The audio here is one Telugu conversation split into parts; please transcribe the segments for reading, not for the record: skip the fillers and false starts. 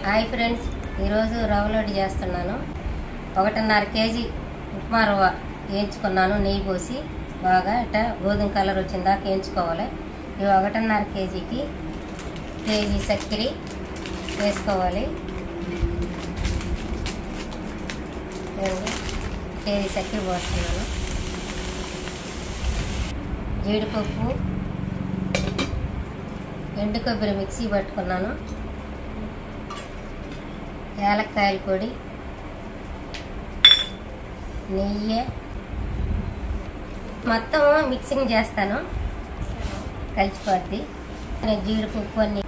హాయ్ ఫ్రెండ్స్, ఈరోజు రవ్వ లడ్డు చేస్తున్నాను. 1.5 కేజీ ఉప్మా రవ్వ వేయించుకున్నాను. నెయ్యి పోసి బాగా ఇట్లా గోధుమ కలర్ వచ్చిన దాకా వేయించుకోవాలి. ఇవి 1.5 కేజీకి కేజీ చక్కెర వేసుకోవాలి. కేజీ చక్కెర పోస్తున్నాను. జీడిపప్పు, ఎండు కొబ్బరి మిక్సీ పట్టుకున్నాను. యాలక్కాయల పొడి, నెయ్యి మొత్తం మిక్సింగ్ చేస్తాను, కలిసిపోద్ది. జీడిపప్పు అన్ని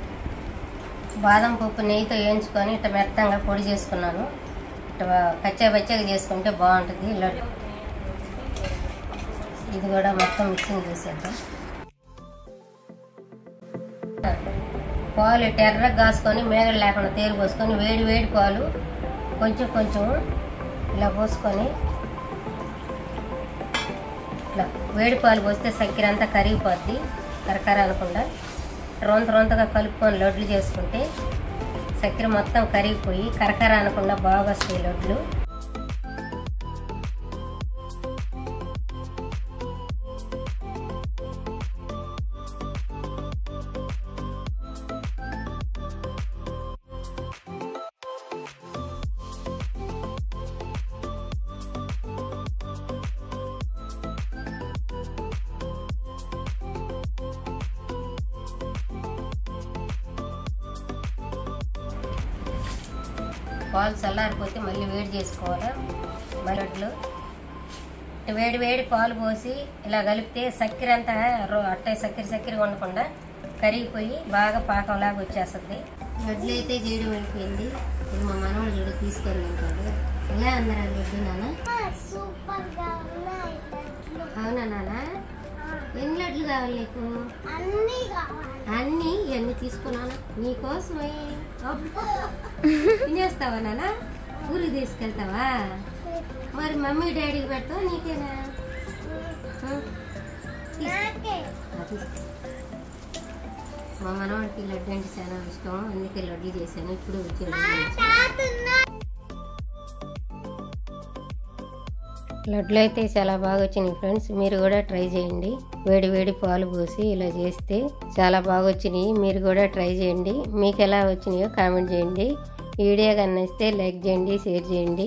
బాదం పప్పు నెయ్యితో వేయించుకొని ఇట్లా మెత్తంగా పొడి చేసుకున్నాను. ఇట్లా కచ్చాబచ్చాగా చేసుకుంటే బాగుంటుంది లడ్డు. ఇది కూడా మొత్తం మిక్సింగ్ చేసేద్దాం. పాలు ఎర్రగా కాసుకొని మేగడ లేకుండా తేరు పోసుకొని వేడి వేడి పాలు కొంచెం కొంచెం ఇలా పోసుకొని ఇట్లా వేడి పాలు పోస్తే చక్కెర అంతా కరిగిపోద్ది. కరకర అనకుండా రొంతగా కలుపుకొని లడ్లు చేసుకుంటే చక్కెర మొత్తం కరిగిపోయి కరకర అనకుండా బాగా వస్తాయి లడ్లు. పాలు చల్లారిపోతే మళ్ళీ వేడి చేసుకోవాలి. లడ్లు వేడి వేడి పాలు పోసి ఇలా కలిపితే చక్కెర అంతా అట్టే చక్కెర ఉండకుండా కరిగిపోయి బాగా పాకంలాగా వచ్చేస్తుంది. లడ్లు అయితే చేయడం వెళ్ళిపోయింది. ఇది మా మనవాడు చూడు తీసుకొని తింటాడు. ఎలా అందరా లడ్డు నాన్న? అవునా నాన్న? ఎన్ని లడ్లు కావాలి నీకు? అన్నీ ఇవన్నీ తీసుకున్నాను నీకోసమే. తినేస్తావా నాన్న? ఊరికి తీసుకెళ్తావా? మరి మమ్మీ డాడీకి పెడతావా నీకేనా? మా మనవాడికి లడ్డు అంటే చాలా ఇష్టం, అందుకే లడ్డు చేశాను. ఇప్పుడు వచ్చి లడ్లు అయితే చాలా బాగా వచ్చినాయి ఫ్రెండ్స్. మీరు కూడా ట్రై చేయండి. వేడి వేడి పాలు పోసి ఇలా చేస్తే చాలా బాగా వచ్చినాయి. మీరు కూడా ట్రై చేయండి. మీకు ఎలా వచ్చినాయో కామెంట్ చేయండి. ఈ వీడియో కన్నా ఇస్తే లైక్ చేయండి, షేర్ చేయండి.